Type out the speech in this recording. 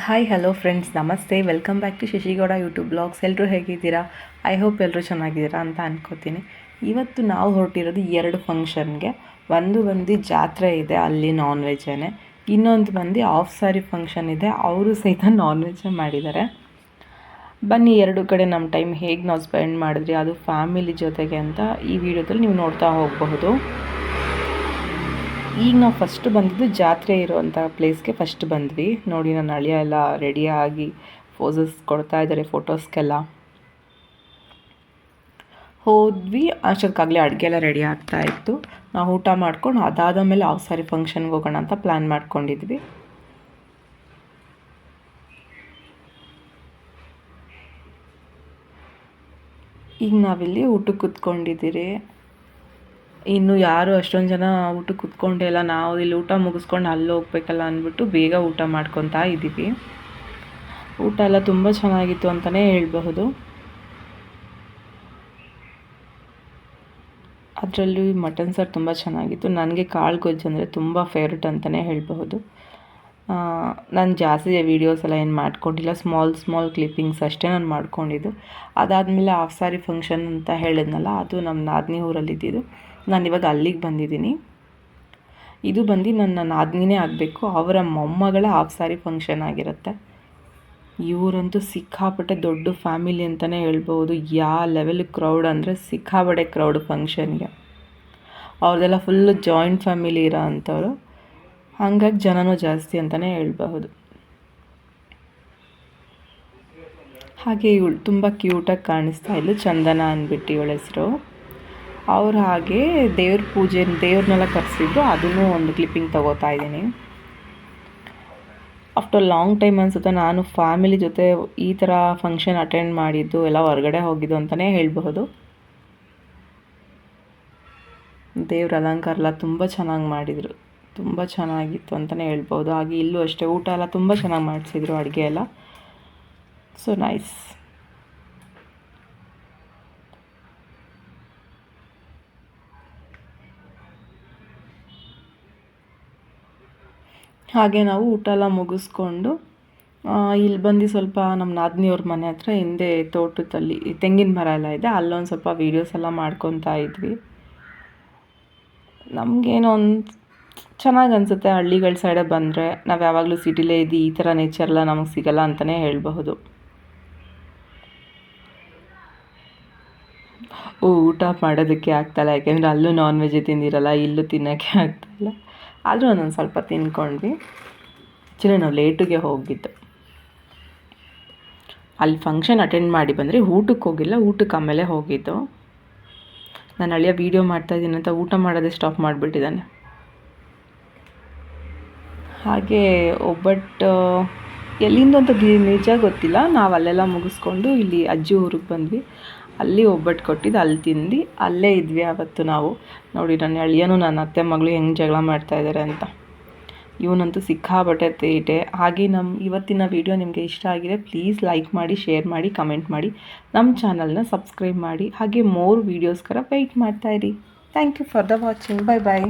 Hi hello friends, ನಮಸ್ತೆ. Welcome back to Shashi Gowda YouTube blogs. ಎಲ್ಲರೂ ಹೇಗಿದ್ದೀರಾ? ಐ ಹೋಪ್ ಎಲ್ಲರೂ ಚೆನ್ನಾಗಿದ್ದೀರಾ ಅಂತ ಅನ್ಕೋತೀನಿ. ಇವತ್ತು ನಾವು ಹೊರಟಿರೋದು 2 ಫಂಕ್ಷನ್ಗೆ. ಒಂದು ಬಂದು ಜಾತ್ರೆ ಇದೆ, ಅಲ್ಲಿ ನಾನ್ ವೆಜ್ಜೇ. ಇನ್ನೊಂದು ಬಂದು ಆಫ್ ಸಾರಿ ಫಂಕ್ಷನ್ ಇದೆ, ಅವರು ಸಹಿತ ನಾನ್ ವೆಜ್ಜೇ ಮಾಡಿದ್ದಾರೆ. ಬನ್ನಿ, 2 ಕಡೆ ನಮ್ಮ ಟೈಮ್ ಹೇಗೆ ನಾವು ಸ್ಪೆಂಡ್ ಮಾಡಿದ್ರಿ, ಅದು ಫ್ಯಾಮಿಲಿ ಜೊತೆಗೆ ಅಂತ ಈ ವಿಡಿಯೋದಲ್ಲಿ ನೀವು ನೋಡ್ತಾ ಹೋಗಬಹುದು. ಈಗ ನಾವು ಫಸ್ಟ್ ಬಂದಿದ್ದು ಜಾತ್ರೆ ಇರುವಂಥ ಪ್ಲೇಸ್ಗೆ ಫಸ್ಟ್ ಬಂದ್ವಿ. ನೋಡಿ, ನನ್ನ ಅಳಿಯ ಎಲ್ಲ ರೆಡಿಯಾಗಿ ಪೋಸಸ್ ಕೊಡ್ತಾ ಇದ್ದಾರೆ ಫೋಟೋಸ್ಗೆಲ್ಲ. ಹೋದ್ವಿ, ಅಷ್ಟೊತ್ತಿಗಾಗಲೇ ಅಡುಗೆ ಎಲ್ಲ ರೆಡಿ ಆಗ್ತಾ ಇತ್ತು. ನಾವು ಊಟ ಮಾಡ್ಕೊಂಡು ಅದಾದ ಮೇಲೆ ಯಾವ ಸಾರಿ ಫಂಕ್ಷನ್ಗೆ ಹೋಗೋಣ ಅಂತ ಪ್ಲ್ಯಾನ್ ಮಾಡ್ಕೊಂಡಿದ್ವಿ. ಈಗ ನಾವಿಲ್ಲಿ ಊಟಕ್ಕೆ ಕೂತ್ಕೊಂಡಿದ್ದೀರಿ. ಇನ್ನು ಯಾರು ಅಷ್ಟೊಂದು ಜನ ಊಟಕ್ಕೆ ಕೂತ್ಕೊಂಡೇ ಇಲ್ಲ. ನಾವು ಇಲ್ಲಿ ಊಟ ಮುಗಿಸ್ಕೊಂಡು ಅಲ್ಲಿ ಹೋಗ್ಬೇಕಲ್ಲ ಅಂದ್ಬಿಟ್ಟು ಬೇಗ ಊಟ ಮಾಡ್ಕೊತಾ ಇದ್ದೀವಿ. ಊಟ ಎಲ್ಲ ತುಂಬ ಚೆನ್ನಾಗಿತ್ತು ಅಂತಲೇ ಹೇಳಬಹುದು. ಅದರಲ್ಲಿ ಮಟನ್ ಸಾರು ತುಂಬ ಚೆನ್ನಾಗಿತ್ತು. ನನಗೆ ಕಾಳು ಗೊಜ್ಜು ಅಂದರೆ ತುಂಬ ಫೇವ್ರೆಟ್ ಅಂತಲೇ ಹೇಳಬಹುದು. ನಾನು ಜಾಸ್ತಿ ವೀಡಿಯೋಸ್ ಎಲ್ಲ ಏನು ಮಾಡ್ಕೊಂಡಿಲ್ಲ, ಸ್ಮಾಲ್ ಕ್ಲಿಪ್ಪಿಂಗ್ಸ್ ಅಷ್ಟೇ ನಾನು ಮಾಡ್ಕೊಂಡಿದ್ದು. ಅದಾದಮೇಲೆ ಹಾಫ್ ಸಾರಿ ಫಂಕ್ಷನ್ ಅಂತ ಹೇಳಿದ್ನಲ್ಲ, ಅದು ನಮ್ಮ ನಾದಿನಿ ಊರಲ್ಲಿದ್ದಿದ್ದು. ನಾನಿವಾಗ ಅಲ್ಲಿಗೆ ಬಂದಿದ್ದೀನಿ. ಇದು ಬಂದು ನನ್ನ ನಾದಿನಿನೇ ಆಗಬೇಕು, ಅವರ ಮೊಮ್ಮಗಳ ಹಾಫ್ ಸಾರಿ ಫಂಕ್ಷನ್ ಆಗಿರುತ್ತೆ. ಇವರಂತೂ ಸಿಕ್ಕಾಪಟ್ಟೆ ದೊಡ್ಡ ಫ್ಯಾಮಿಲಿ ಅಂತಲೇ ಹೇಳ್ಬೋದು. ಯಾವ ಲೆವೆಲ್ ಕ್ರೌಡ್ ಅಂದರೆ ಸಿಕ್ಕಾಪಟ್ಟೆ ಕ್ರೌಡ್ ಫಂಕ್ಷನ್ಗೆ. ಅವ್ರದ್ದೆಲ್ಲ ಫುಲ್ಲು ಜಾಯಿಂಟ್ ಫ್ಯಾಮಿಲಿ ಇರೋ ಅಂಥವ್ರು, ಹಾಗಾಗಿ ಜನನೂ ಜಾಸ್ತಿ ಅಂತಲೇ ಹೇಳ್ಬಹುದು. ಹಾಗೆ ಇವಳು ತುಂಬ ಕ್ಯೂಟಾಗಿ ಕಾಣಿಸ್ತಾ ಇದ್ಲು, ಚಂದನ ಅಂದ್ಬಿಟ್ಟು ಇವಳ ಹೆಸರು. ಅವ್ರು ಹಾಗೆ ದೇವ್ರನ್ನೆಲ್ಲ ಕರೆಸಿದ್ರು, ಅದನ್ನು ಒಂದು ಕ್ಲಿಪ್ಪಿಂಗ್ ತಗೋತಾ ಇದ್ದೀನಿ. ಆಫ್ಟರ್ ಲಾಂಗ್ ಟೈಮ್ ಅನಿಸುತ್ತೆ ನಾನು ಫ್ಯಾಮಿಲಿ ಜೊತೆ ಈ ಥರ ಫಂಕ್ಷನ್ ಅಟೆಂಡ್ ಮಾಡಿದ್ದು, ಎಲ್ಲ ಹೊರಗಡೆ ಹೋಗಿದ್ದು ಅಂತಲೇ ಹೇಳಬಹುದು. ದೇವ್ರ ಅಲಂಕಾರ ಎಲ್ಲ ತುಂಬ ಚೆನ್ನಾಗಿ ಮಾಡಿದರು, ತುಂಬ ಚೆನ್ನಾಗಿತ್ತು ಅಂತಲೇ ಹೇಳ್ಬೋದು. ಹಾಗೆ ಇಲ್ಲೂ ಅಷ್ಟೇ ಊಟ ಎಲ್ಲ ತುಂಬ ಚೆನ್ನಾಗಿ ಮಾಡಿಸಿದ್ರು, ಅಡುಗೆ ಎಲ್ಲ ಸೊ ನೈಸ್. ಹಾಗೆ ನಾವು ಊಟ ಎಲ್ಲ ಮುಗಿಸ್ಕೊಂಡು ಇಲ್ಲಿ ಬಂದು ಸ್ವಲ್ಪ ನಮ್ಮ ನಾದಿನಿಯವ್ರ ಮನೆ ಹತ್ರ ಹಿಂದೆ ತೋಟದಲ್ಲಿ ತೆಂಗಿನ ಮರ ಎಲ್ಲ ಇದೆ, ಅಲ್ಲೊಂದು ಸ್ವಲ್ಪ ವೀಡಿಯೋಸ್ ಎಲ್ಲ ಮಾಡ್ಕೊತಾ ಇದ್ವಿ. ನಮಗೇನೋ ಒಂದು ಚೆನ್ನಾಗಿ ಅನಿಸುತ್ತೆ, ಹಳ್ಳಿಗಳ ಸೈಡೆ ಬಂದರೆ. ನಾವು ಯಾವಾಗಲೂ ಸಿಟಿಲೇ ಇದ್ದು ಈ ಥರ ನೇಚರೆಲ್ಲ ನಮಗೆ ಸಿಗಲ್ಲ ಅಂತಲೇ ಹೇಳಬಹುದು. ಊಟ ಮಾಡೋದಕ್ಕೆ ಆಗ್ತಾಯಿಲ್ಲ, ಯಾಕೆಂದರೆ ಅಲ್ಲೂ ನಾನ್ ವೆಜ್ ತಿಂದಿರಲ್ಲ, ಇಲ್ಲೂ ತಿನ್ನೋಕ್ಕೆ ಆಗ್ತಾಯಿಲ್ಲ. ಆದರೂ ಒಂದೊಂದು ಸ್ವಲ್ಪ ತಿನ್ಕೊಂಡ್ವಿ. ಆ್ಯಕ್ಚುಲಿ ನಾವು ಲೇಟಿಗೆ ಹೋಗಿದ್ದು, ಅಲ್ಲಿ ಫಂಕ್ಷನ್ ಅಟೆಂಡ್ ಮಾಡಿ ಬಂದರೆ ಊಟಕ್ಕೆ ಹೋಗಿಲ್ಲ, ಊಟಕ್ಕೆ ಆಮೇಲೆ ಹೋಗಿದ್ದು. ನಾನು ಅಳಿಯ ವೀಡಿಯೋ ಮಾಡ್ತಾಯಿದ್ದೀನಿ ಅಂತ ಊಟ ಮಾಡೋದೇ ಸ್ಟಾಪ್ ಮಾಡಿಬಿಟ್ಟಿದ್ದಾನೆ. ಹಾಗೆ ಒಬ್ಬಟ್ಟು ಎಲ್ಲಿಂದ ಅಂತ ನಿಜ ಗೊತ್ತಿಲ್ಲ, ನಾವು ಅಲ್ಲೆಲ್ಲ ಮುಗಿಸ್ಕೊಂಡು ಇಲ್ಲಿ ಅಜ್ಜಿ ಊರಿಗೆ ಬಂದ್ವಿ. ಅಲ್ಲಿ ಒಬ್ಬಟ್ಟು ಕೊಟ್ಟಿದ್ದು, ಅಲ್ಲಿ ತಿಂದು ಅಲ್ಲೇ ಇದ್ವಿ ಆವತ್ತು ನಾವು. ನೋಡಿ, ನನ್ನ ಅಳಿಯನೂ ನನ್ನ ಅತ್ತೆ ಮಗಳು ಹೆಂಗೆ ಜಗಳ ಮಾಡ್ತಾಯಿದ್ದಾರೆ ಅಂತ. ಇವನಂತೂ ಸಿಕ್ಕಾಬಟ್ಟೆ ತೀಟೆ. ಹಾಗೆ ನಮ್ಮ ಇವತ್ತಿನ ವಿಡಿಯೋ ನಿಮಗೆ ಇಷ್ಟ ಆಗಿದೆ, ಪ್ಲೀಸ್ ಲೈಕ್ ಮಾಡಿ, ಶೇರ್ ಮಾಡಿ, ಕಮೆಂಟ್ ಮಾಡಿ, ನಮ್ಮ ಚಾನಲ್ನ ಸಬ್ಸ್ಕ್ರೈಬ್ ಮಾಡಿ. ಹಾಗೆ ಮೋರ್ ವೀಡಿಯೋಸ್ಕರ ವೆಯ್ಟ್ ಮಾಡ್ತಾಯಿರಿ. Thank you for the watching. Bye bye.